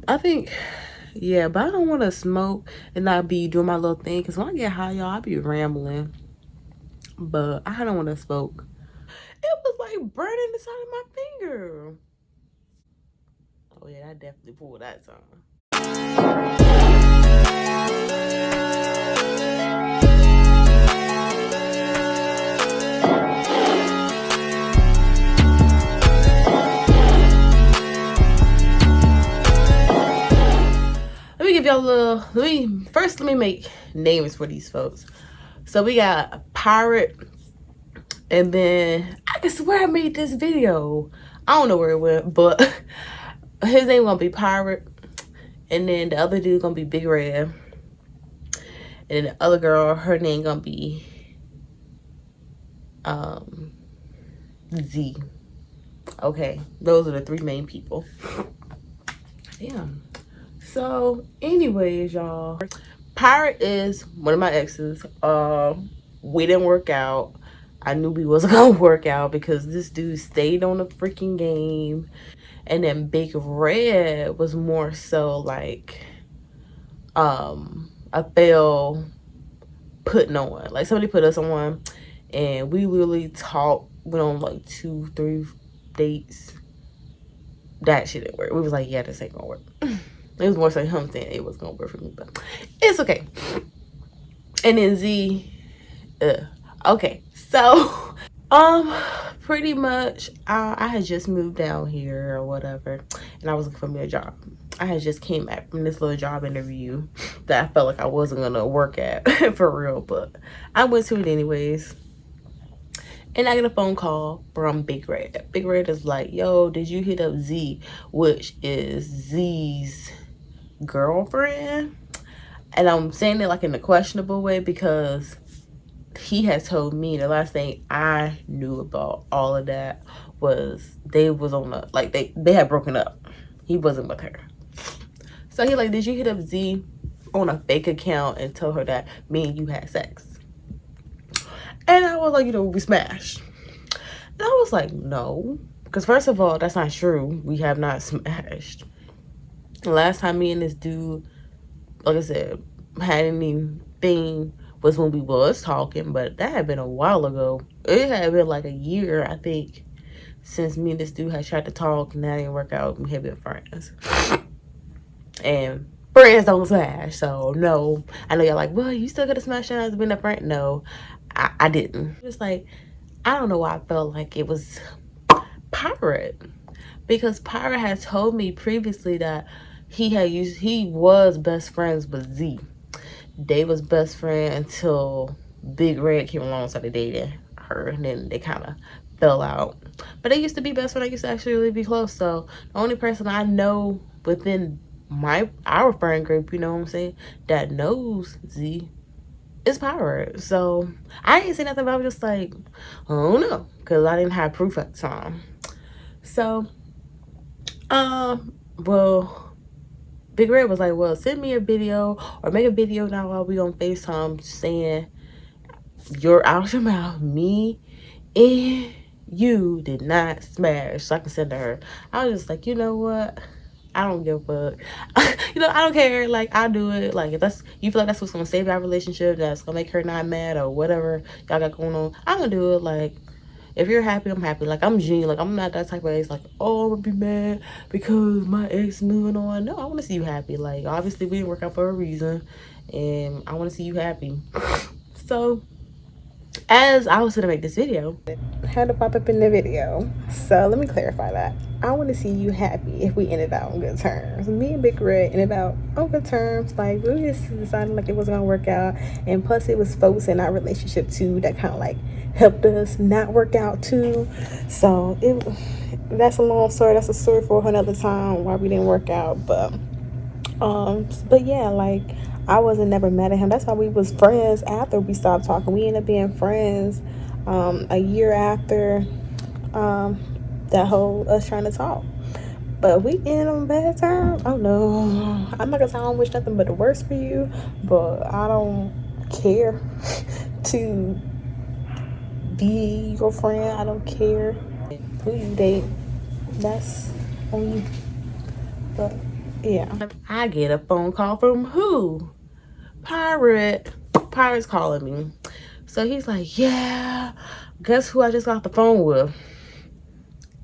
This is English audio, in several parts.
I think, yeah, but I don't want to smoke and not be doing my little thing. Because when I get high, y'all, I be rambling. But I don't want to smoke. It was like burning the side of my finger. Oh, yeah, I definitely pulled that time. Let me give y'all a little, let me make names for these folks. So we got Pirate, and then I can swear I made this video. I don't know where it went, but his name gonna be Pirate, and then the other dude gonna be Big Red, and then the other girl, her name gonna be Z. Okay, those are the three main people. Damn. So anyways, y'all, Pirate is one of my exes. We didn't work out. I knew we wasn't gonna work out because this dude stayed on the freaking game. And then Big Red was more so like I felt putting on. Like somebody put us on, and we really talked, went on like 2-3 dates. That shit didn't work. We was like, yeah, this ain't gonna work. It was more so him saying it was gonna work for me, but it's okay. And then Z, okay, so pretty much I had just moved down here or whatever, and I was looking for me a job. I had just came back from this little job interview that I felt like I wasn't gonna work at for real, but I went to it anyways. And I get a phone call from Big Red. Big Red is like, yo, did you hit up Z, which is Z's girlfriend? And I'm saying it like in a questionable way because he has told me the last thing I knew about all of that was they was on a, like they had broken up. He wasn't with her. So he like, did you hit up Z on a fake account and tell her that me and you had sex? And I was like, you know, we smashed. And I was like, no. Because first of all, that's not true. We have not smashed. The last time me and this dude, like I said, had anything was when we was talking. But that had been a while ago. It had been like a year, I think, since me and this dude had tried to talk. And that didn't work out. We had been friends. And friends don't smash. So, no. I know y'all like, well, you still got to smash as being a friend? No. I didn't. It's like, I don't know why I felt like it was Pirate. Because Pirate had told me previously that he was best friends with Z. They was best friends until Big Red came along and started dating her. And then they kind of fell out. But they used to be best friends. They used to actually really be close. So the only person I know within our friend group, you know what I'm saying, that knows Z, it's Pirate. So I didn't say nothing, but I was just like, I don't know, because I didn't have proof at the time. So well, Big Red was like, well, send me a video or make a video now while we on FaceTime saying you're out your mouth, me and you did not smash, so I can send to her. I was just like, you know what, I don't give a fuck. You know, I don't care. Like, I'll do it. Like, if that's, you feel like that's what's gonna save our relationship, that's gonna make her not mad or whatever y'all got going on, I'm gonna do it. Like, if you're happy, I'm happy. Like, I'm genuine. Like, I'm not that type of ex. Like, oh, I'm gonna be mad because my ex moving on. No, I want to see you happy. Like, obviously, we didn't work out for a reason, and I want to see you happy. So, as I was gonna make this video, had to pop up in the video. So let me clarify that. I want to see you happy if we ended out on good terms. Me and Big Red ended out on good terms. Like, we just decided like it wasn't gonna work out, and plus it was folks in our relationship too that kind of like helped us not work out too. So that's a long story. That's a story for another time why we didn't work out. But yeah, like, I wasn't never mad at him. That's why we was friends after we stopped talking. We ended up being friends a year after that whole us trying to talk. But we ended on bad terms. Oh no. I'm not gonna say I don't wish nothing but the worst for you, but I don't care to be your friend. I don't care who you date. That's on you. But Yeah. I get a phone call from who? Pirate. Pirate's calling me. So he's like, yeah, guess who I just got the phone with?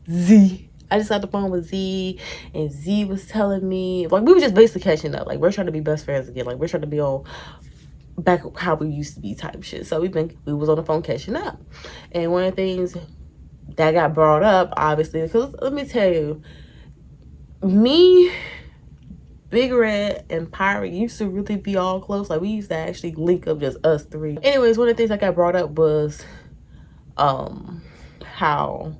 Z. I just got the phone with Z, and Z was telling me, like, we were just basically catching up. Like, we're trying to be best friends again. Like, we're trying to be on back how we used to be type shit. So we was on the phone catching up. And one of the things that got brought up, obviously, because let me tell you, me, Big Red, and Pirate used to really be all close. Like, we used to actually link up, just us three. Anyways, one of the things that got brought up was how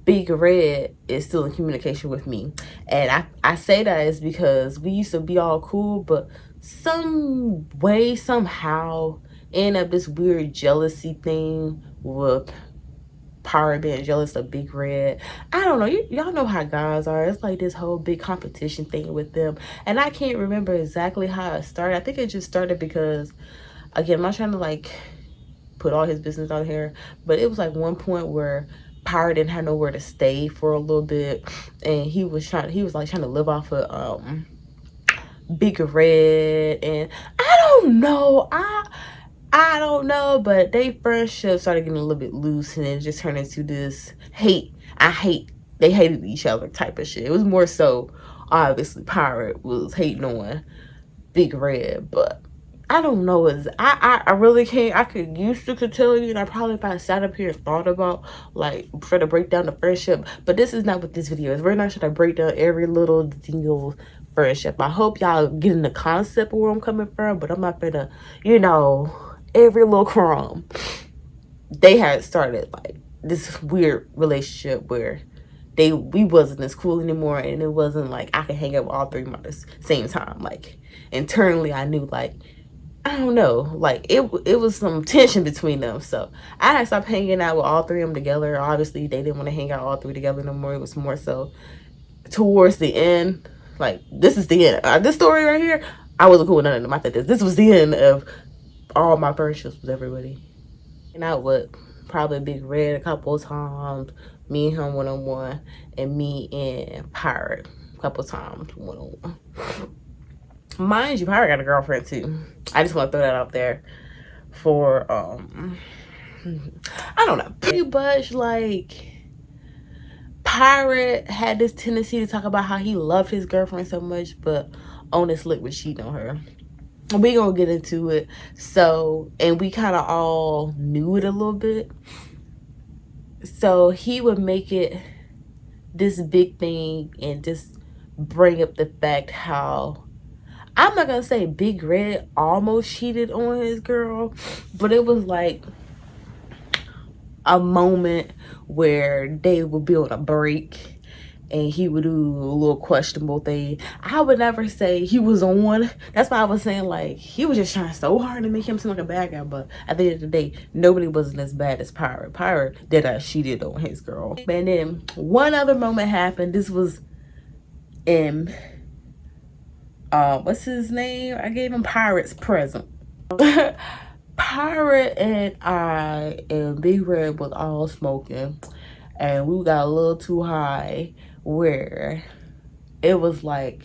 Big Red is still in communication with me. And I say that is because we used to be all cool, but some way, somehow, end up this weird jealousy thing with Pirate being jealous of Big Red. I don't know. Y'all know how guys are. It's like this whole big competition thing with them. And I can't remember exactly how it started. I think it just started because, again, I'm not trying to like put all his business out here, but it was like one point where Pirate didn't have nowhere to stay for a little bit, and he was trying to live off of Big Red. And I don't know, I don't know, but they friendship started getting a little bit loose, and it just turned into this they hated each other type of shit. It was more so, obviously, Pirate was hating on Big Red, but I don't know. I really can't. I could tell you, and I probably, if I sat up here and thought about, like, try to break down the friendship, but this is not what this video is. We're not trying to break down every little single friendship. I hope y'all getting the concept of where I'm coming from, but I'm not gonna, every little crumb. They had started like this weird relationship where we wasn't as cool anymore, and it wasn't like I could hang out with all three of them at the same time. Like, internally, I knew, like, I don't know, like it was some tension between them. So I had stopped hanging out with all three of them together. Obviously, they didn't want to hang out all three together no more. It was more so towards the end. Like, this is the end. This story right here, I wasn't cool with none of them. I thought this was the end of all my friendships with everybody. And I would probably Big Red a couple of times, me and him one-on-one, and me and Pirate a couple of times one-on-one. Mind you, Pirate got a girlfriend too. I just want to throw that out there for I don't know, pretty much. Like, Pirate had this tendency to talk about how he loved his girlfriend so much, but on this lick was cheating on her. We gonna get into it. So, and we kind of all knew it a little bit, so he would make it this big thing and just bring up the fact how, I'm not gonna say Big Red almost cheated on his girl, but it was like a moment where they would be on a break and he would do a little questionable thing. I would never say he was on one. That's why I was saying, like, he was just trying so hard to make him seem like a bad guy, but at the end of the day, nobody wasn't as bad as Pirate. Pirate did not cheated on his girl. And then one other moment happened. This was in what's his name? I gave him Pirate's present. Pirate and I and Big Red was all smoking, and we got a little too high, where it was like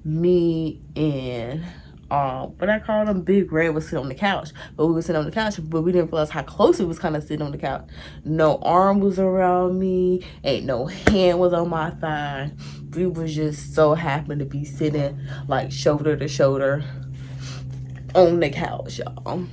me and but I called him Big Red was sitting on the couch, but we were sitting on the couch, but we didn't realize how close we was kind of sitting on the couch. No arm was around me, ain't no hand was on my thigh. We was just so happened to be sitting like shoulder to shoulder on the couch, y'all.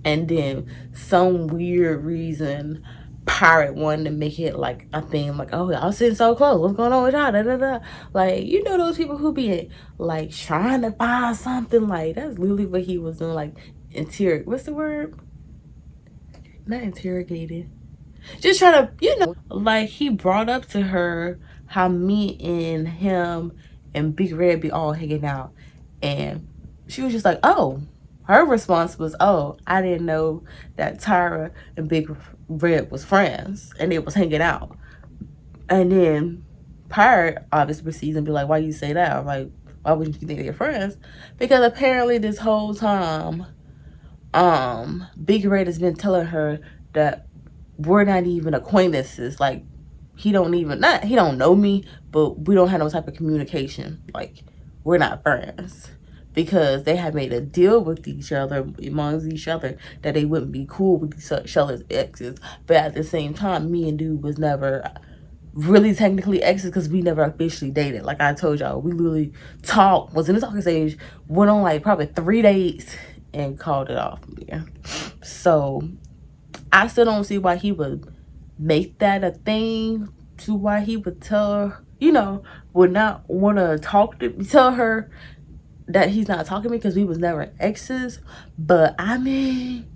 And then some weird reason, Pirate wanted to make it like a thing, like, oh, y'all sitting so close, what's going on with y'all, da, da, da. Like, you know those people who be like trying to find something. Like, that's literally what he was doing. Like, what's the word? Not interrogated, just trying to, like, he brought up to her how me and him and Big Red be all hanging out, and she was just like, oh. Her response was, oh, I didn't know that Tyra and Big Red was friends and they was hanging out. And then Pirate obviously proceeds and be like, why you say that? I'm like, why wouldn't you think they're friends? Because apparently this whole time, Big Red has been telling her that we're not even acquaintances. Like, he don't know me, but we don't have no type of communication. Like, we're not friends. Because they had made a deal with each other, amongst each other, that they wouldn't be cool with each other's exes. But at the same time, me and dude was never really technically exes because we never officially dated. Like I told y'all, we literally was in the talking stage, went on like probably 3 dates, and called it off. Yeah. So I still don't see why he would make that a thing, to why he would tell her, would not want to tell her that he's not talking to me, because we was never exes. But I mean,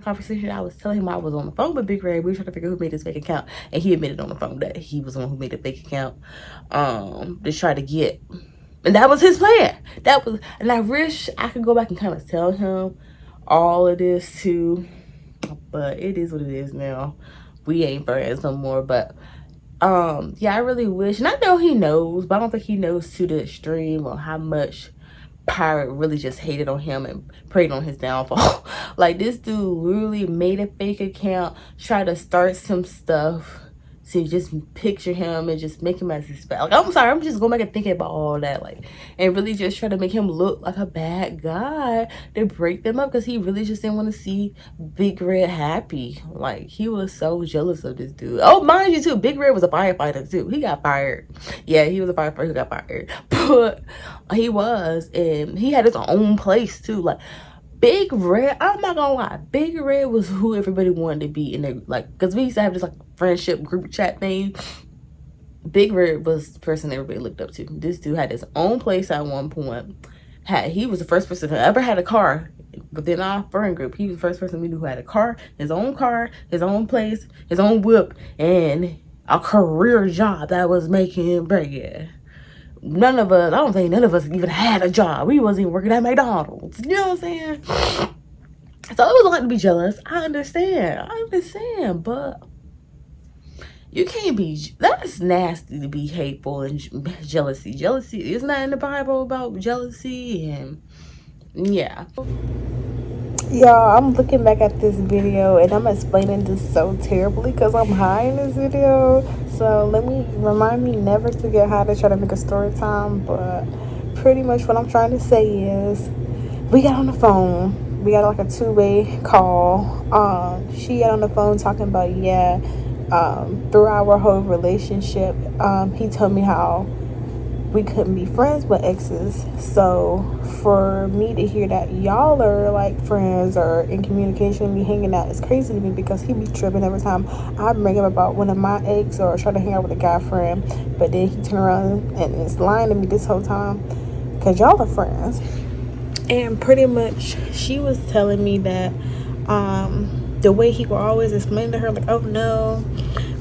conversation, I was telling him I was on the phone with Big Red. We were trying to figure out who made this fake account, and he admitted on the phone that he was the one who made the fake account, to try to get, and that was his plan. And I wish I could go back and kind of tell him all of this too, but it is what it is now. We ain't friends no more. But yeah, I really wish, and I know he knows, but I don't think he knows to the extreme or how much Pirate really just hated on him and preyed on his downfall. Like, this dude really made a fake account, tried to start some stuff to just picture him and just make him as his bad. Like, I'm sorry, I'm just going back and thinking about all that, like, and really just try to make him look like a bad guy to break them up, because he really just didn't want to see Big Red happy. Like, he was so jealous of this dude. Oh, mind you too, Big Red was a firefighter too. He got fired. Yeah, he was a firefighter who got fired. But he was, and he had his own place too. Like, Big Red, I'm not gonna lie, Big Red was who everybody wanted to be in the, like, because we used to have this like friendship group chat thing. Big Red was the person everybody looked up to. This dude had his own place at one point. He was the first person who ever had a car within our friend group. He was the first person we knew who had a car, his own place, his own whip, and a career job that was making him bread. I don't think none of us even had a job. We wasn't even working at McDonald's. You know what I'm saying? So it was a lot to be jealous. I understand, but you can't be, that's nasty to be hateful and jealousy. Jealousy, isn't that in the Bible about jealousy? And yeah. Y'all, I'm looking back at this video and I'm explaining this so terribly because I'm high in this video. So remind me never to get high to try to make a story time. But pretty much what I'm trying to say is, we got on the phone. We got like a two-way call. She got on the phone talking about, through our whole relationship, he told me how we couldn't be friends with exes. So for me to hear that y'all are like friends or in communication and be hanging out is crazy to me, because he be tripping every time I bring him about one of my ex or try to hang out with a guy friend, but then he turn around and is lying to me this whole time, because y'all are friends. And pretty much she was telling me that the way he would always explain to her, like, oh no,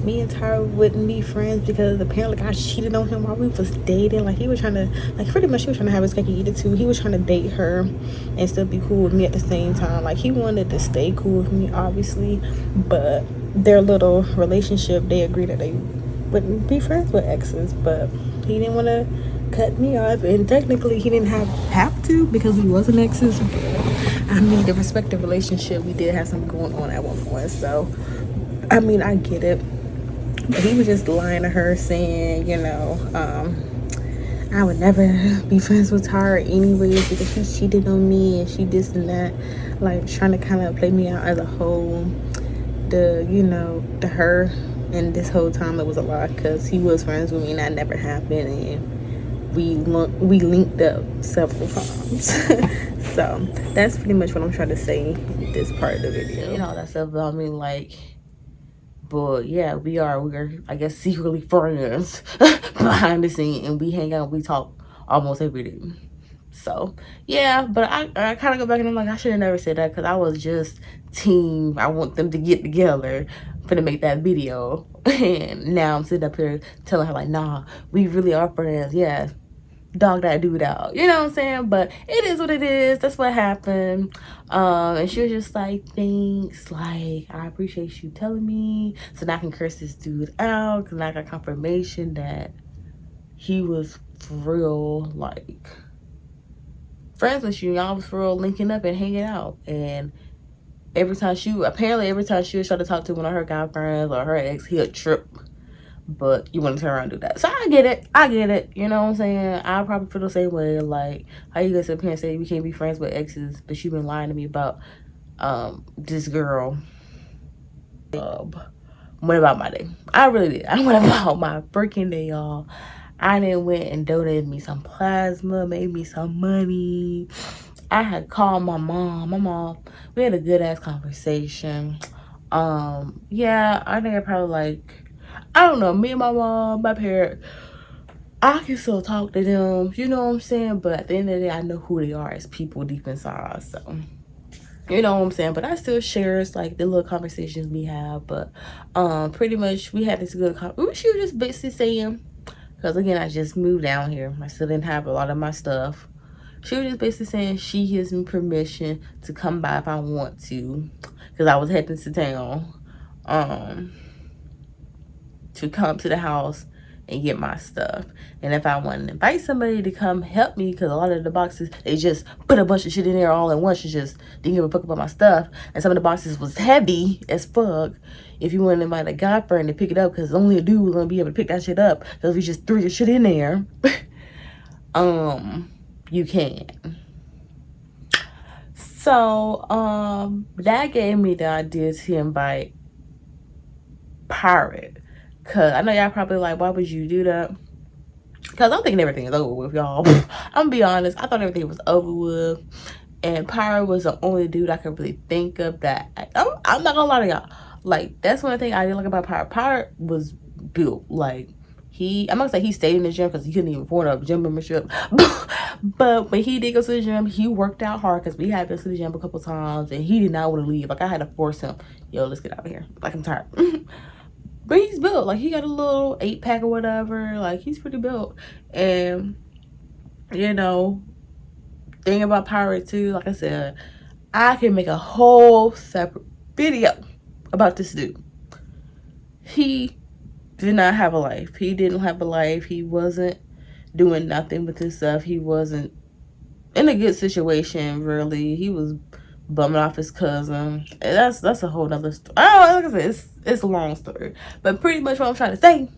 me and Tyra wouldn't be friends because apparently I cheated on him while we was dating. Like, he was trying to, like, pretty much he was trying to have his cake and eat it too. He was trying to date her and still be cool with me at the same time. Like, he wanted to stay cool with me, obviously, but their little relationship, they agreed that they wouldn't be friends with exes, but he didn't want to cut me off, and technically he didn't have to, because we wasn't exes. But I mean, the respective relationship, we did have something going on at one point, so I mean, I get it. But he was just lying to her, saying, I would never be friends with her anyways because she cheated on me and she this and that, like trying to kind of play me out as a whole. The her, and this whole time it was a lie, because he was friends with me and that never happened, and we linked up several times. So that's pretty much what I'm trying to say in this part of the video. And all that stuff about me, like, but yeah, we're I guess secretly friends behind the scene, and we hang out, we talk almost every day. So yeah, but I kind of go back and I'm like, I should have never said that, because I was just team, I want them to get together for to make that video. And now I'm sitting up here telling her like, nah, we really are friends. Yeah, dog that dude out, you know what I'm saying? But it is what it is. That's what happened. And she was just like, thanks, like, I appreciate you telling me, so now I can curse this dude out, because I got confirmation that he was for real, like, friends with you. Y'all was for real linking up and hanging out, and every time she would try to talk to one of her guy friends or her ex, he'll trip. But you want to turn around and do that. So I get it. You know what I'm saying? I probably feel the same way. Like, how you guys sit up here and say we can't be friends with exes, but you've been lying to me about this girl. What about my day? I really did. I went about my freaking day, y'all. I then went and donated me some plasma, made me some money. I had called my mom. We had a good ass conversation. Yeah, I think I probably like, I don't know, me and my mom, my parents, I can still talk to them, you know what I'm saying? But at the end of the day, I know who they are as people deep inside, so you know what I'm saying? But I still shares like the little conversations we have. But pretty much we had this good she was just basically saying, because again, I just moved down here. I still didn't have a lot of my stuff. She was just basically saying she gives me permission to come by if I want to, because I was heading to town to come to the house and get my stuff. And if I want to invite somebody to come help me, because a lot of the boxes, they just put a bunch of shit in there all at once. She just didn't give a fuck about my stuff. And some of the boxes was heavy as fuck. If you want to invite a guy friend to pick it up, because only a dude was going to be able to pick that shit up, because we just threw your shit in there, you can. So, that gave me the idea to invite Pirate. Because I know y'all probably like, why would you do that? Because I'm thinking everything is over with, y'all. I'm going to be honest. I thought everything was over with. And Pirate was the only dude I could really think of that. I'm not going to lie to y'all. Like, that's one thing I didn't like about Pirate. Pirate was built. Like, I'm not going to say he stayed in the gym because he couldn't even afford a gym membership. But when he did go to the gym, he worked out hard because we had been to the gym a couple times. And he did not want to leave. Like, I had to force him. Yo, let's get out of here. Like, I'm tired. But he's built. Like, he got a little 8-pack or whatever. Like, he's pretty built. And, you know, thing about Pirate too, like I said, I can make a whole separate video about this dude. He did not have a life. He didn't have a life. He wasn't doing nothing with his stuff. He wasn't in a good situation, really. He was bumming off his cousin. And that's a whole nother story. Oh, like I said, it's a long story. But pretty much what I'm trying to say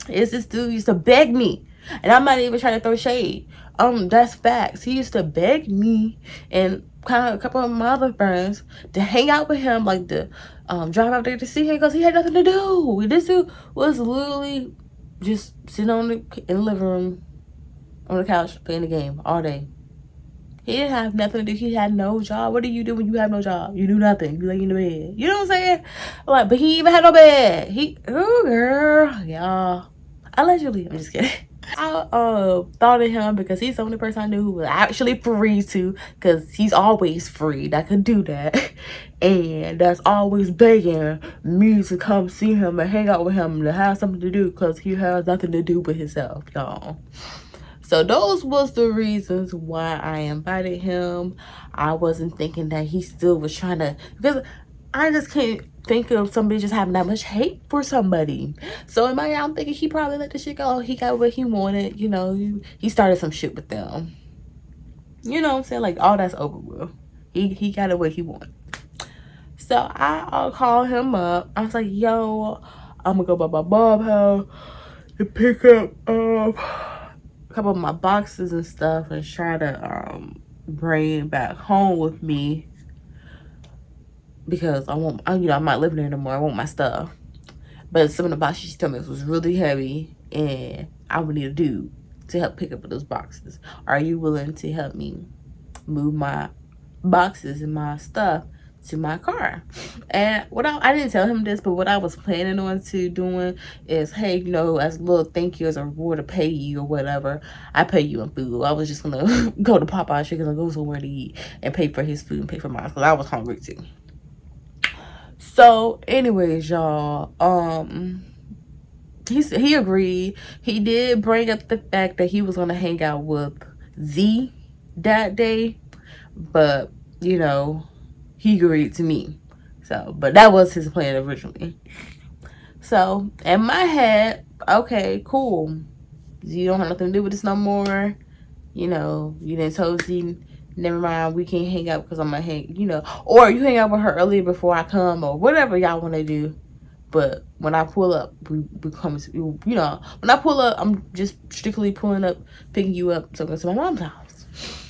is this dude used to beg me. And I'm not even trying to throw shade. That's facts. He used to beg me and kind of a couple of my other friends to hang out with him, like to drive out there to see him, because he had nothing to do. This dude was literally just sitting in the living room on the couch playing the game all day. He didn't have nothing to do. He had no job. What do you do when you have no job? You do nothing. You lay in the bed. You know what I'm saying? Like, but he even had no bed. Oh girl, y'all. Allegedly, I'm just kidding. I thought of him because he's the only person I knew who was actually free to, because he's always free that could do that, and that's always begging me to come see him and hang out with him, to have something to do, because he has nothing to do with himself, y'all. So those was the reasons why I invited him. I wasn't thinking that he still was trying to, because I just can't think of somebody just having that much hate for somebody. So in my head, I'm thinking he probably let the shit go. He got what he wanted. You know, he started some shit with them. You know what I'm saying? Like, all that's over with. He got it what he wanted. So I'll call him up. I was like, yo, I'm gonna go by my mom's house to pick up a couple of my boxes and stuff and try to bring it back home with me, because I'm not living there no more. I want my stuff. But some of the boxes she told me was really heavy, and I would need a dude to help pick up those boxes. Are you willing to help me move my boxes and my stuff to my car? And I didn't tell him this, but what I was planning on doing is, hey, you know, as a little thank you, as a reward to pay you or whatever, I pay you in food. I was just gonna go to Popeye's Chicken and go somewhere to eat and pay for his food and pay for mine, because I was hungry too. So anyways, y'all, he agreed. He did bring up the fact that he was gonna hang out with Z that day, but you know, he agreed to me. So, but that was his plan originally. So in my head, okay, cool, you don't have nothing to do with this no more. You know, you didn't tell Z never mind, we can't hang out because I'm gonna hang, you know, or you hang out with her earlier before I come, or whatever y'all want to do. But when I pull up, we come, you know, when I pull up, I'm just strictly pulling up, picking you up, so go to my mom's house.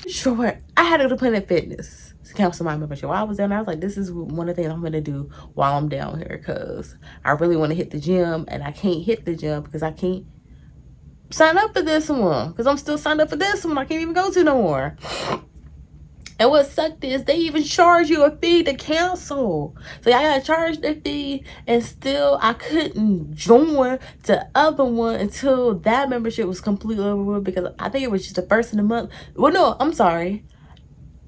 Sure, I had to go to Planet Fitness to cancel my membership. While I was down there, I was like, this is one of the things I'm gonna do while I'm down here, because I really want to hit the gym, and I can't hit the gym because I can't sign up for this one, because I'm still signed up for this one. I can't even go to no more. And what sucked is they even charge you a fee to cancel. So I got charged the fee, and still I couldn't join the other one until that membership was completely over with, because I think it was just the first of the month. Well, no, I'm sorry.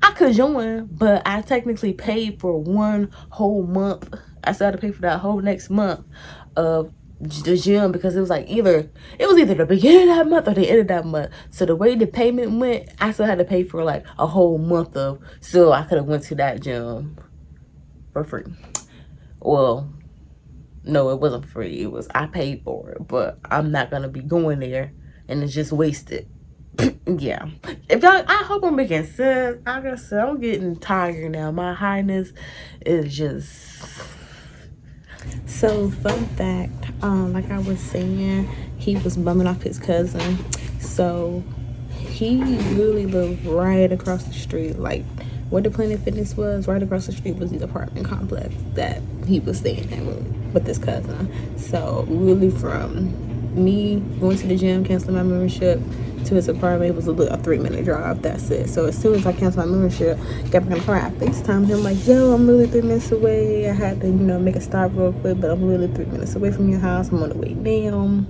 I could join, but I technically paid for one whole month. I still had to pay for that whole next month of the gym, because it was either the beginning of that month or the end of that month. So the way the payment went, I still had to pay for like a whole month of, so I could have went to that gym for free. Well, no, it wasn't free. It was, I paid for it, but I'm not gonna be going there and it's just wasted. Yeah, if y'all, I hope I'm making sense. Like I said, I'm getting tired now. My highness is just. So fun fact, like I was saying, he was bumming off his cousin. So he really lived right across the street. Like where the Planet Fitness was, right across the street was the apartment complex that he was staying in with his cousin. So really, from me going to the gym, canceling my membership, to his apartment, it was a 3-minute drive. That's it. So as soon as I canceled my membership, got back in the car, I FaceTimed him like, yo, I'm really 3 minutes away. I had to, make a stop real quick, but I'm really 3 minutes away from your house. I'm on the way down.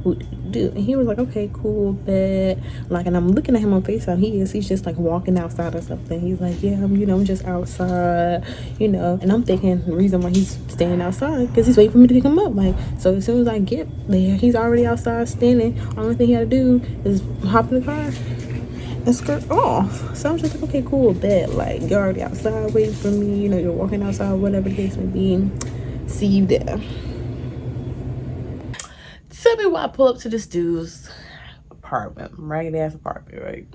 And he was like, okay, cool, bet. Like, and I'm looking at him on FaceTime. He's just like walking outside or something. He's like, yeah, I'm just outside, and I'm thinking the reason why he's staying outside because he's waiting for me to pick him up. Like, so as soon as I get there, he's already outside standing. Only thing he had to do is hop in the car and skirt off. So I'm just like, okay, cool, bet. Like, you're already outside waiting for me, you're walking outside, whatever the case may be. See you there. Tell me why I pull up to this dude's apartment, ragged ass apartment, right?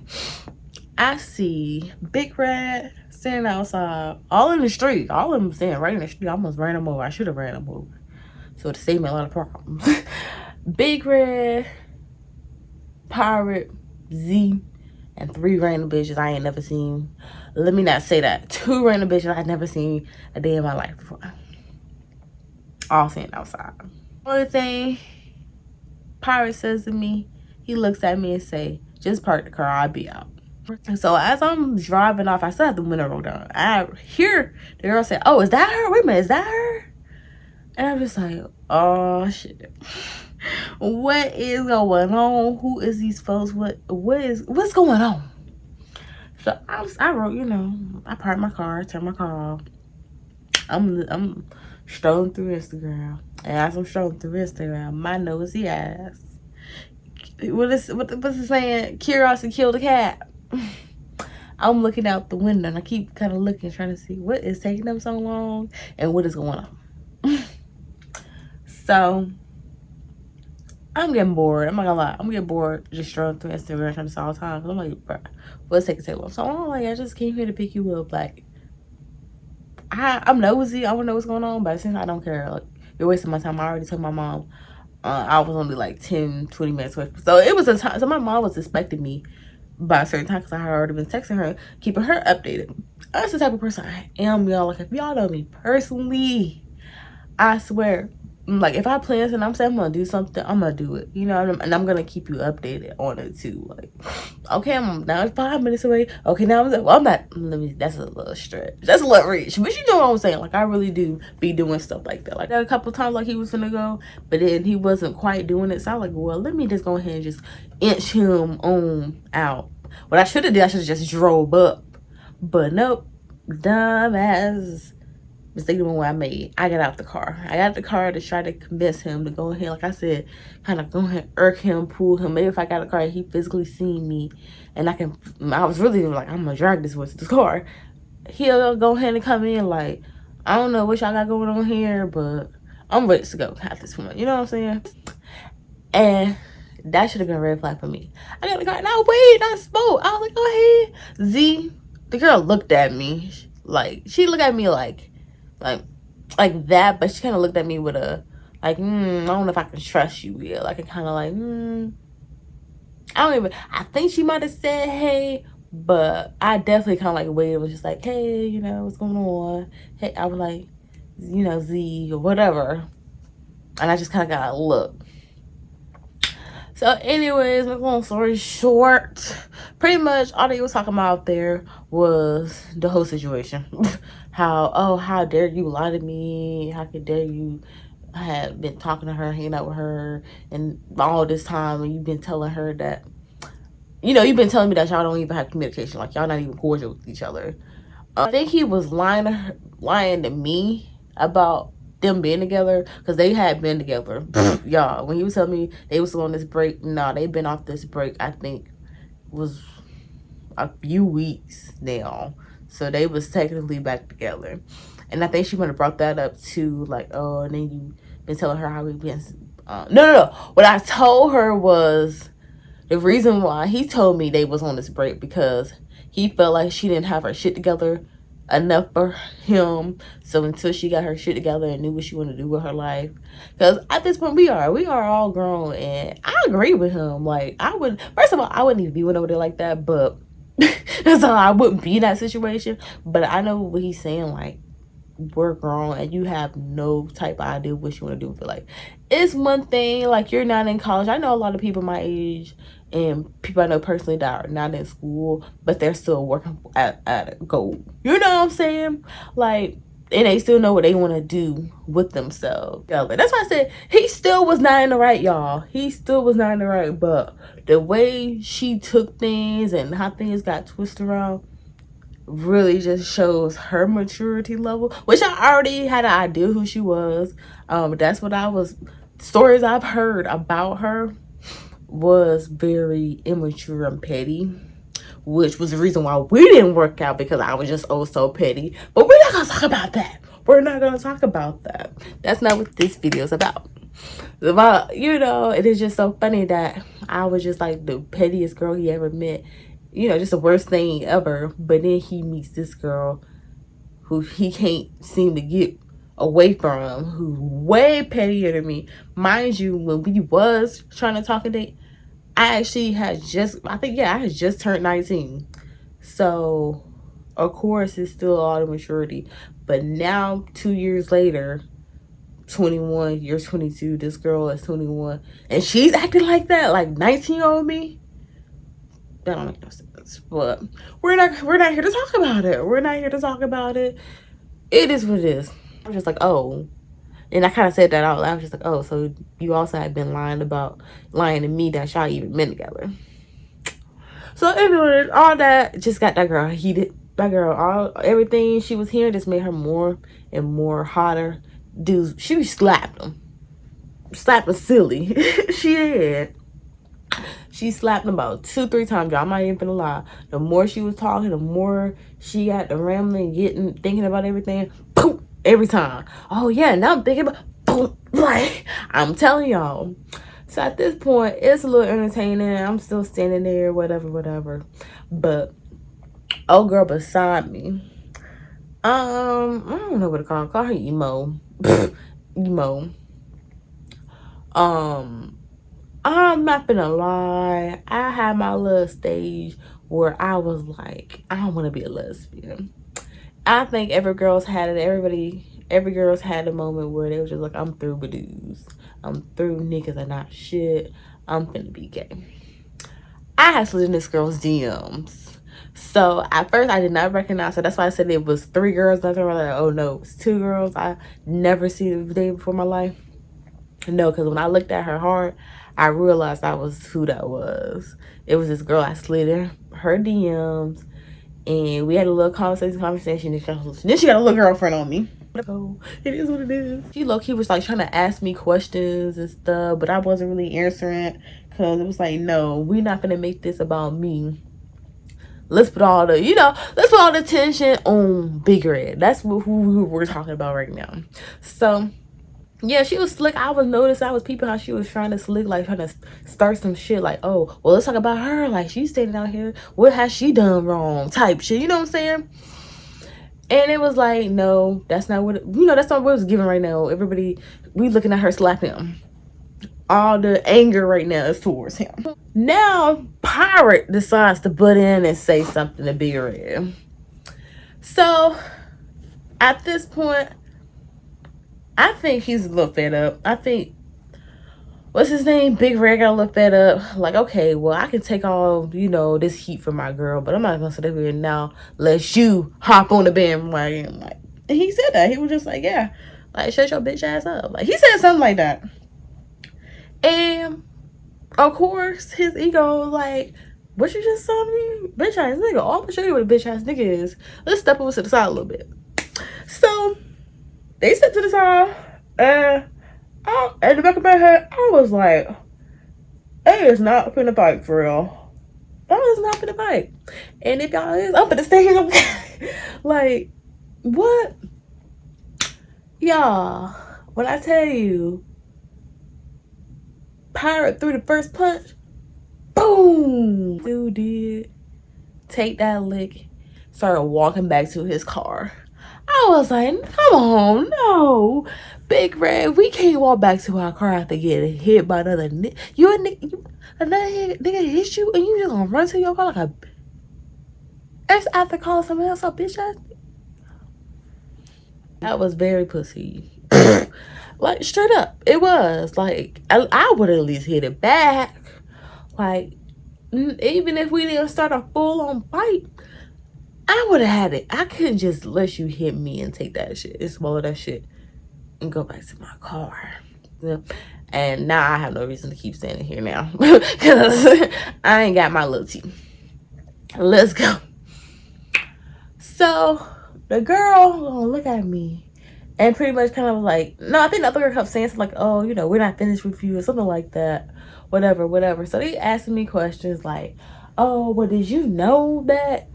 I see Big Red standing outside, all in the street. All of them standing right in the street. I almost ran them over. I should have ran them over. So it saved me a lot of problems. Big Red, Pirate, Z, and 3 random bitches I ain't never seen. Let me not say that. 2 random bitches I've never seen a day in my life before. All standing outside. Only thing Pirate says to me, he looks at me and say, just park the car, I'll be out. So as I'm driving off, I still have the window rolled down. I hear the girl say, oh, is that her? Wait a minute, is that her? And I'm just like, oh shit. What is going on? Who is these folks? What's going on? So I wrote, I parked my car, turned my car off. I'm strolling through Instagram. And as I'm strolling through Instagram, my nosy ass, what's it saying? Curiosity killed a cat. I'm looking out the window and I keep kind of looking, trying to see what is taking them so long and what is going on. So I'm getting bored. I'm not gonna lie. I'm getting bored just strolling through Instagram trying to see all the time. Cause I'm like, bro, what's taking so long? So I'm like, I just came here to pick you up. Like, I'm nosy. I want to know what's going on, but since I don't care, like, you're wasting my time. I already told my mom I was only like 10-20 minutes away. So it was a time. So my mom was expecting me by a certain time because I had already been texting her, keeping her updated. That's the type of person I am, y'all. Like, if y'all know me personally, I swear, like, if I plan something, I'm saying I'm gonna do something, I'm gonna do it, and I'm gonna keep you updated on it too. Like, okay, I'm now 5 minutes away. Okay, now I'm not. That's a little stretch. That's a little reach, but you know what I'm saying. Like, I really do be doing stuff like that. Like, a couple of times, like, he was gonna go, but then he wasn't quite doing it. So I was like, well, let me just go ahead and just inch him on out. What I should have did, I should have just drove up, but nope, dumbass. Mistake the one I made. I got out the car. I got out the car to try to convince him to go ahead, like I said, kind of go ahead, irk him, pull him. Maybe if I got a car, he physically seen me, and I was really like, I'm gonna drag this with this car. He'll go ahead and come in like, I don't know what y'all got going on here, but I'm ready to go at this point. You know what I'm saying? And that should have been a red flag for me. I got the car. No, wait, I spoke. I was like, go ahead, Z. the girl looked at me like, she looked at me like that, but she kind of looked at me with a like, I don't know if I can trust you here. Like, it kind of like, I think she might have said hey, but I definitely kind of like waited, was just like, hey, you know, what's going on? Hey, I was like, you know, Z or whatever, and I just kind of got a look. So anyways, make a long story short, pretty much all they was talking about there was the whole situation. how dare you lie to me? How could dare you? I had been talking to her, hanging out with her, and all this time, and you've been telling her that, you know, you've been telling me that y'all don't even have communication, like y'all not even cordial with each other. I think he was lying to me about them being together, because they had been together. Y'all, when he was telling me they was still on this break, nah, they've been off this break, I think was a few weeks now. So they was technically back together. And I think she might have brought that up too, like, oh, and then you been telling her how we been no. What I told her was the reason why he told me they was on this break, because he felt like she didn't have her shit together enough for him. So until she got her shit together and knew what she wanted to do with her life, because at this point we are all grown, and I agree with him. Like, I would, first of all, I wouldn't even be over there like that, but so I wouldn't be in that situation. But I know what he's saying, like, we're grown and you have no type of idea what you want to do with your life. It's one thing, like, you're not in college. I know a lot of people my age and people I know personally that are not in school, but they're still working at a goal. You know what I'm saying? Like, and they still know what they want to do with themselves. Yeah, but that's why I said he still was not in the right, y'all. He still was not in the right, but the way she took things and how things got twisted around really just shows her maturity level, which I already had an idea who she was. That's what stories I've heard about her was very immature and petty, which was the reason why we didn't work out, because I was just so petty. But we're not gonna talk about that. We're not gonna talk about that. That's not what this video is about. But, you know, it is just so funny that I was just like the pettiest girl he ever met. You know, just the worst thing ever. But then he meets this girl who he can't seem to get away from, who's way pettier than me. Mind you, when we was trying to talk a date, I actually had just, I had just turned 19. So, of course, it's still a lot of maturity. But now, 2 years later, 21, you're 22, this girl is 21, and she's acting like that, like 19-year-old me. That don't make no sense. But we're not here to talk about it. We're not here to talk about it. It is what it is. I'm just like, oh. And I kind of said that out loud. I was just like, oh, so you also have been lying to me that y'all even been together. So anyways, all that just got that girl heated. That girl, everything she was hearing just made her more and more hotter. Dude, she slapped him. Slapped him silly. She did. She slapped him about 2-3 times, y'all. I'm not even gonna lie. The more she was talking, the more she got the rambling, thinking about everything. Boom, every time. Oh yeah, now I'm thinking about boom. Like, I'm telling y'all. So at this point, it's a little entertaining. I'm still standing there, whatever. But old girl beside me, I don't know what to call her. Call her emo. Emo. I'm not gonna lie, I had my little stage where I was like, I don't want to be a lesbian. I think every girl's had it. Every girl's had a moment where they was just like, I'm through with dudes. I'm through, niggas are not shit. I'm finna be gay. I had slid in this girl's DMs. So at first I did not recognize her. That's why I said it was 3 girls. That's why I was like, oh no, it's 2 girls. I never seen the day before in my life. No, because when I looked at her hard, I realized that was who that was. It was this girl. I slid in her DMs, and we had a little conversation. Then she got a little girlfriend on me. So it is what it is. She low-key was like trying to ask me questions and stuff, but I wasn't really answering, because it was like, no, we're not gonna make this about me. Let's put all the attention on Big Red. That's who we're talking about right now. So Yeah, she was slick. I was noticing, I was peeping how she was trying to slick, like trying to start some shit. Like, oh, well, let's talk about her. Like, she's standing out here. What has she done wrong? Type shit. You know what I'm saying? And it was like, no, that's not what, that's not what it's giving right now. Everybody, we looking at her slapping him. All the anger right now is towards him. Now, Pirate decides to butt in and say something to Big Red. So, at this point, I think he's a little fed up. I think, what's his name? Big Red got a little fed up. Like, okay, well, I can take all, this heat from my girl, but I'm not going to sit here and now let you hop on the bandwagon. Like, and he said that. He was just like, yeah, like, shut your bitch ass up. Like, he said something like that. And, of course, his ego was like, what you just saw me? Bitch ass nigga. Oh, I'm going to show you what a bitch ass nigga is. Let's step over to the side a little bit. So, they stepped to the side, and at the back of my head, I was like, "Hey, it's not finna fight for real. That is not finna fight. And if y'all is, I'm finna stay here." Like, what? Y'all, when I tell you, Pirate threw the first punch, boom! Dude did take that lick, started walking back to his car. I was like, come on, no. Big Red, we can't walk back to our car after getting hit by another nigga. Another nigga hit you and you just gonna run to your car like a... That's after calling someone else a bitch ass. That was very pussy. Like, straight up. It was. Like, I would at least hit it back. Like, even if we didn't start a full-on fight, I would have had it. I couldn't just let you hit me and take that shit and swallow that shit and go back to my car. Yeah. And now I have no reason to keep standing here now because I ain't got my little tea. Let's go. So the girl gonna look at me and pretty much kind of like, no, I think the other girl kept saying something like, oh, we're not finished with you or something like that. Whatever. So they asking me questions like, oh, well, did you know that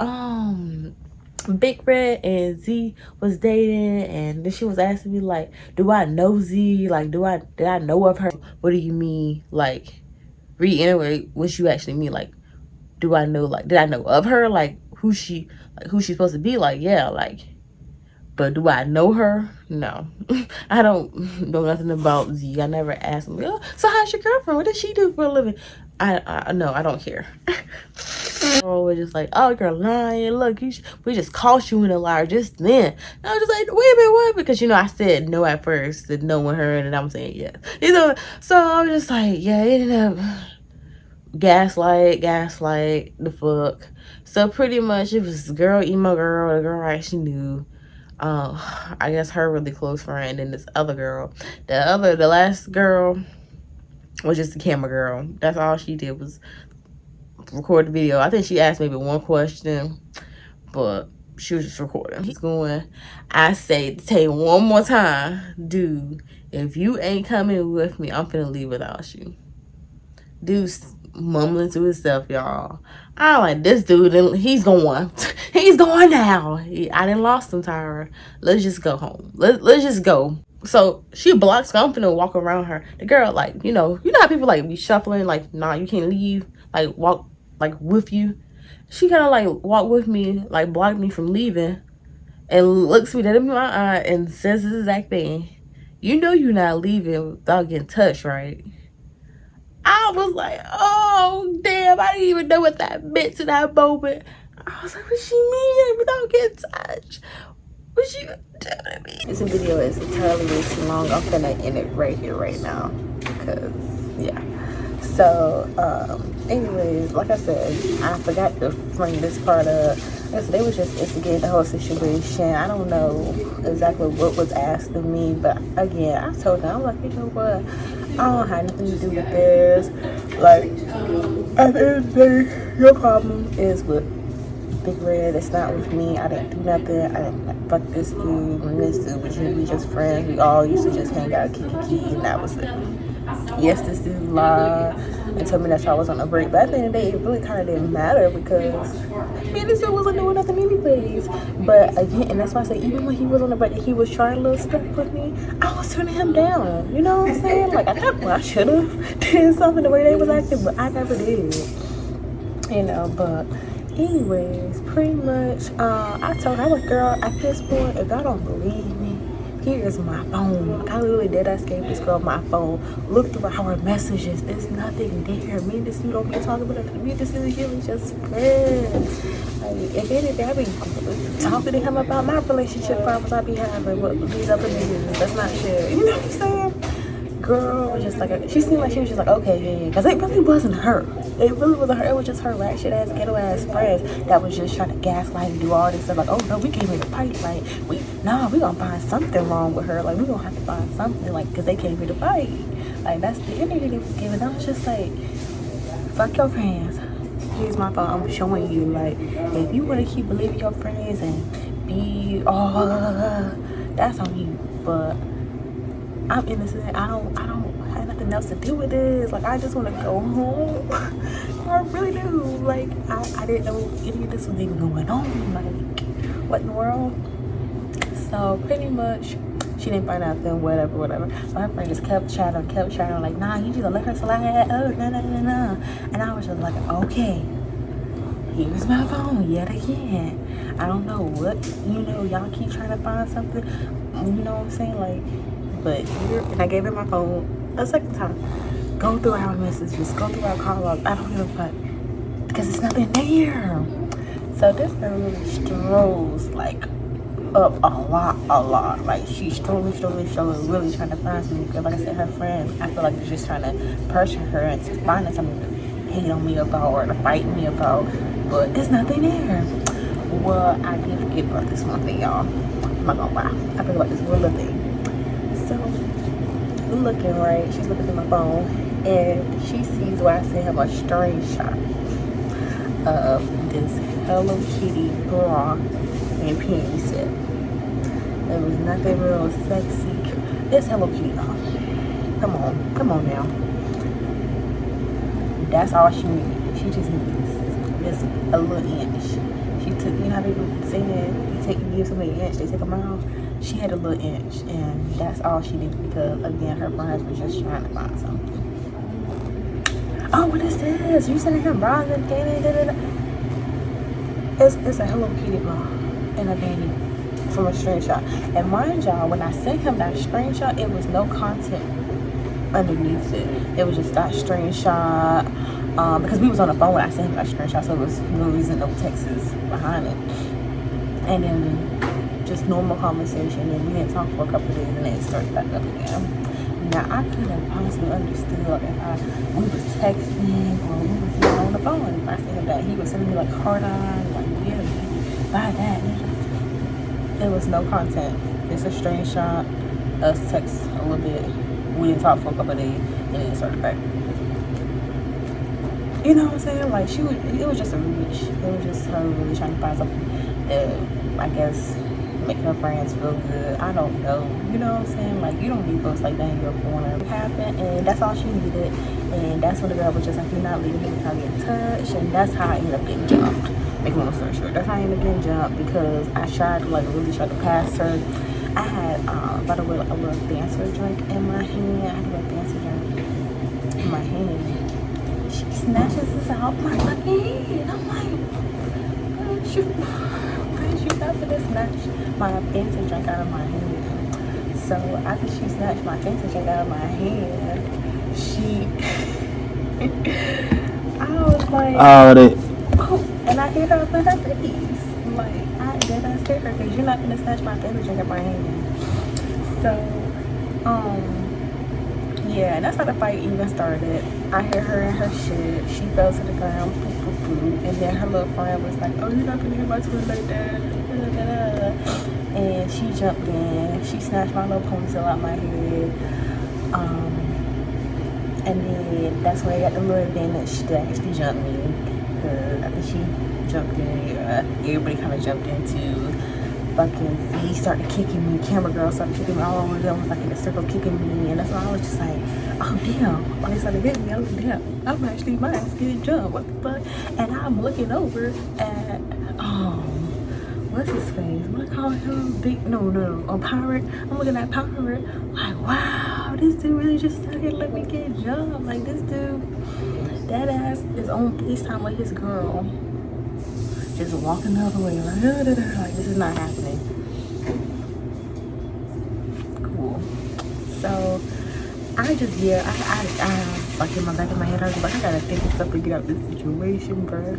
Big Red and Z was dating? And then she was asking me like, do I know Z? Like, did I know of her? What do you mean? Like, reiterate what you actually mean. Like, did I know of her? Like, who's she supposed to be? Like, yeah, like, but do I know her? No. I don't know nothing about Z. I never asked him, oh, so how's your girlfriend? What does she do for a living? I no, I don't care. We're just like, oh, you're lying. Look, we just caught you in a liar just then. And I was just like, wait a minute, what? Because I said no at first, said no with her, and I'm saying yes. So I was just like, yeah, it ended up gaslight, the fuck. So pretty much it was emo girl, the girl I actually knew. I guess her really close friend, and this other girl. The last girl was just a camera girl. That's all she did was record the video. I think she asked maybe one question, but she was just recording. He's going, I say, tell you one more time, dude, if you ain't coming with me, I'm finna leave without you. Dude's mumbling to himself, y'all. I like this dude, he's going. He's going now. I didn't lost him, Tyra. Let's just go home. Let's just go. So she blocks me. I'm finna walk around her. The girl, like, you know how people like be shuffling, like, nah, you can't leave, like walk like with you. She kind of like walked with me, like blocked me from leaving, and looks me dead in my eye and says this exact thing. You know you're not leaving without getting touched, right? I was like, oh, damn, I didn't even know what that meant to that moment. I was like, what she mean without getting touched? What she telling me? This video is entirely too long. I'm gonna end it right here, right now. Because, yeah. So, anyways, like I said, I forgot to bring this part up. Like I said, they was just instigating the whole situation. I don't know exactly what was asked of me, but again, I told them, I'm like, you know what? I don't have nothing to do with this. Like, at the end of the day, your problem is with Big Red. It's not with me. I didn't do nothing. I didn't fuck this dude and this dude. We just friends. We all used to just hang out, kiki, and that was it. yes, this dude lied and told me that y'all was on a break. But at the end of the day, it really kind of didn't matter because me and this dude wasn't doing nothing anyways. But again, and that's why I say even when he was on the break and he was trying little stuff with me, I was turning him down. You know what I'm saying? Like I should have did something the way they was acting, but I never did. You know, but anyways, pretty much, I told her, I was like, girl, at this point, if y'all don't believe me, here is my phone. I literally did. I gave this girl my phone. Look through our messages. There's nothing there. Me and this dude don't be talking about it. Me and this dude really just friends. Like, if anything, I be talking to him about my relationship problems I be having with these other niggas. That's not shit. You know what I'm saying? Girl was just like, she seemed like she was just like, okay, yeah, because it really wasn't her. It really wasn't her. It was just her ratchet ass, ghetto ass friends that was just trying to gaslight and do all this stuff. Like, oh no, we came here to fight. Like, we gonna find something wrong with her. Like, we gonna have to find something. Like, because they came here to fight. Like, that's the energy they was giving. I was just like, fuck your friends. Here's my phone. I'm showing you. Like, if you want to keep believing your friends and be that's on you. But I'm innocent. I don't have nothing else to do with this. Like, I just want to go home. I really do. Like, I didn't know any of this was even going on. Like, what in the world? So pretty much, she didn't find out then. Whatever. My friend just kept chatting. Like, nah, you just gonna let her slide. Oh, no. And I was just like, okay, here's my phone yet again. I don't know what, y'all keep trying to find something. You know what I'm saying? Like. But here, and I gave her my phone a second time. Go through our messages, go through our call logs. I don't give a fuck because it's nothing there. So this girl really strolls like up a lot. Like she's strolling, really trying to find something. Because like I said, her friend, I feel like is just trying to pressure her into finding something to hate on me about or to fight me about. But there's nothing there. Well, I did forget about this one thing, y'all. I'm not gonna lie. I forgot about this one little thing. So, I'm looking, right? She's looking through my phone, and she sees where I sent him a screenshot of this Hello Kitty bra and panty set. There was nothing real sexy. It's Hello Kitty, y'all. Come on now. That's all she needs. She just needs a little inch. She took, how they were saying, you give somebody an inch, they take a mile. She had a little inch, and that's all she did because, again, her friends were just trying to find something. Oh, what is this? You sending him bras and panties? It's a Hello Kitty bra and a panty from a screenshot. And mind y'all, when I sent him that screenshot, it was no content underneath it. It was just that screenshot. Because we was on the phone when I sent him that screenshot, so it was no reason, no texts behind it. And then just normal conversation, and we didn't talk for a couple of days, and then it started back up again. Now I could have possibly understood if we was texting or we was even on the phone. If I said that he was sending me like hard on, like yeah, buy that. There was no content. It's a screenshot, us text a little bit. We didn't talk for a couple of days, and then it started back. You know what I'm saying? Like it was just a reach. It was just her really trying to find something that I guess make her friends feel good. I don't know. You know what I'm saying? Like you don't need folks like that in your corner. It happened, and that's all she needed. And that's when the girl was just like, "You're not leaving me, how to get in touch." And that's how I ended up getting jumped. Make a long story short, that's how I ended up getting jumped because I tried to really try to pass her. I had, by the way, like a little dancer drink in my hand. I had a little dancer drink in my hand. She snatches this out my fucking head. I'm like, what you got for this? Snatch my fancy drink out of my hand. So after she snatched my fancy drink out of my hand, I was like, oh, and I hit her up in her face. Like, I did not scare her because you're not gonna snatch my fancy drink out of my hand. So, yeah, and that's how the fight even started. I hit her in her shit. She fell to the ground, and then her little friend was like, "Oh, you're not gonna hit my twin like that." And she jumped in. She snatched my little ponytail out my head. And then that's when I got the little advantage to actually jump me. Because after she jumped in, everybody kind of jumped in too. fucking Z started kicking me, camera girl started kicking me, all of them was like in a circle kicking me, and that's why I was just like, oh damn, when they started hitting me, I was like, damn, I'm actually, my ass getting jumped, what the fuck? And I'm looking over at, what's his face? What I call him? On Pirate. I'm looking at Pirate, like, wow, this dude really just sat here and let me get jumped. Like, this dude, that ass is on FaceTime with his girl, just walking the other way, like, like this is not happening. Cool. So, I just, yeah, I like in my back of my head, I was like, I gotta think of something to get out of this situation, bro.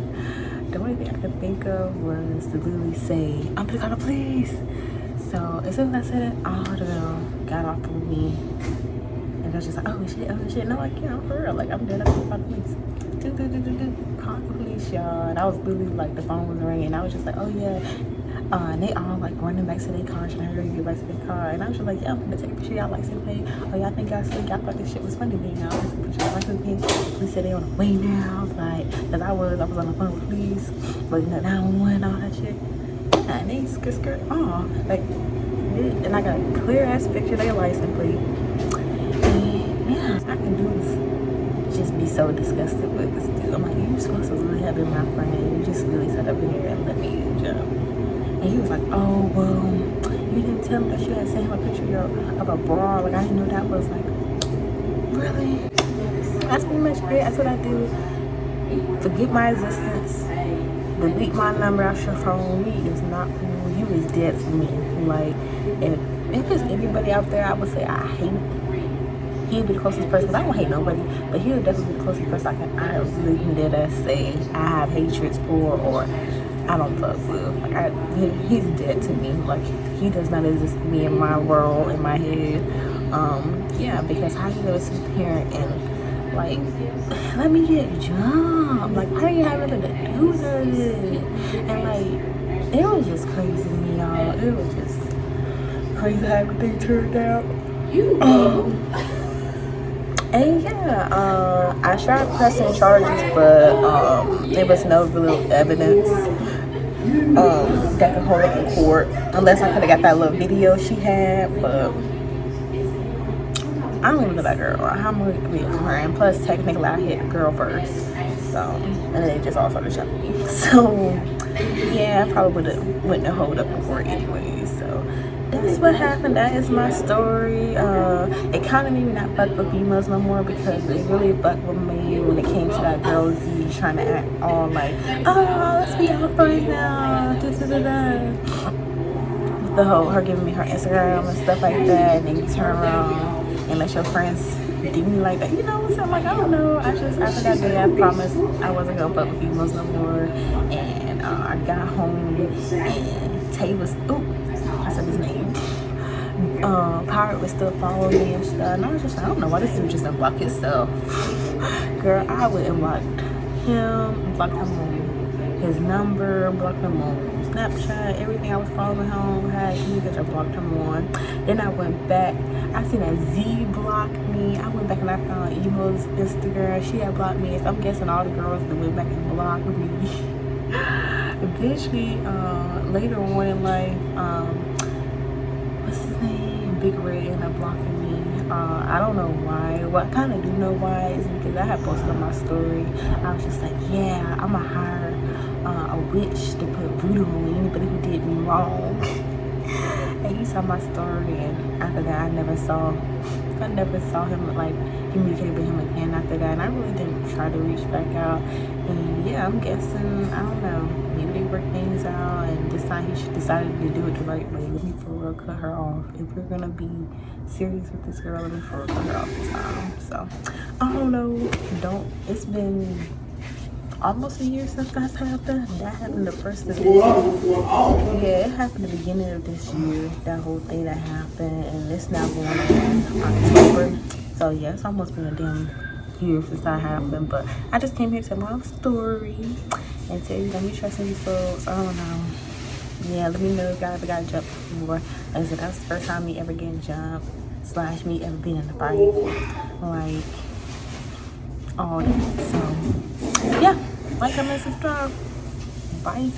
The only thing I could think of was to literally say, I'm gonna call the police. So as soon as I said it, all the girl got off of me. And I was just like, oh shit, no, I can't, for real. Like, I'm dead, I'm gonna call the police. Call the police, y'all. And I was literally like, the phone was ringing. And I was just like, oh yeah. And they all like running back to their car, trying to hurry to get back to their car. And I was just like, yeah, I'm gonna take a picture. Y'all like, say, oh, y'all think y'all sleep? Y'all thought this shit was funny. Then y'all take a picture. Like, okay. Police said they on the way now. Like, cause I was on the phone with police, but 911, all that shit. And they skirt off. Like, and I got a clear ass picture of their license plate. And yeah, I can do is just be so disgusted with this dude. I'm like, you supposed to really have been my friend. You just really sat up here and let me jump. And he was like, oh, well, you didn't tell me that you had sent him a picture of a bra. Like, I didn't know that was like, really? That's pretty much it. That's what I do. Forget my existence. Delete my number out your phone. Me is not cool. You is dead to me. Like, if there's anybody out there I would say I hate, he'd be the closest person. Cause I don't hate nobody, but he would definitely be the closest person I really did say I have hatreds for, or I don't fuck with. Like, he's dead to me. Like, he does not exist to me in my world, in my head. Yeah, because how you gonna sit here and like let me get jumped? Like, why are you having to do this? And like, it was just crazy to me, y'all. It was just crazy how everything turned out. And yeah, I tried pressing charges, but there was no real evidence that could hold up in court, unless I could have got that little video she had. But I don't even know that girl. How am I going to be her? And plus, technically, I hit the girl first. So, and then they just all started jumping me. So, yeah, I probably wouldn't have hold up in court anyway. So, that's what happened. That is my story. It kind of made me not fuck with females no more, because it really fucked with me when it came to that girl Z trying to act all like, oh, let's be out friends now. The whole her giving me her Instagram and stuff like that, and then you turn around and let your friends do me like that. You know what I'm saying? Like, I don't know. After that day, I promised I wasn't gonna fuck with females no more. And I got home and Tay was, I said his name. Pirate was still following me and stuff. And I was just like, I don't know why this dude just unblocked himself. Girl, I would unblock him, blocked him on his number, blocked him on Snapchat, everything I was following him had, he just blocked him on. Then I went back, I seen that Z blocked me. I went back and I found Emo's Instagram. She had blocked me. So I'm guessing all the girls that went back and blocked me. Eventually, later on in life, what's his name? Big Red ended up blocking me. I don't know why. Well, I kind of do know why. Is because I had posted on my story. I was just like, yeah, I'm going to hire a witch to put voodoo on anybody who did me wrong. And he saw my story, and after that, I never saw him, like, communicate with him again after that. And I really didn't try to reach back out. And yeah, I'm guessing, I don't know, maybe they worked things out, and this time he decided to do it the right way. Let me for real cut her off. If we're gonna be serious with this girl, let me for real cut her off this time. So I don't know. It's been almost a year since that happened. That happened the first of this year. Yeah, it happened the beginning of this year. That whole thing that happened, and it's now going on October. So yeah, it's almost been a damn year since that happened. But I just came here to tell my story and tell you, let me trust these folks. I don't know. Yeah, let me know if y'all ever got jumped before. Like I said, that's the first time me ever getting jumped / me ever being in a fight. Like, all that. So yeah, like, comment, subscribe. Bye.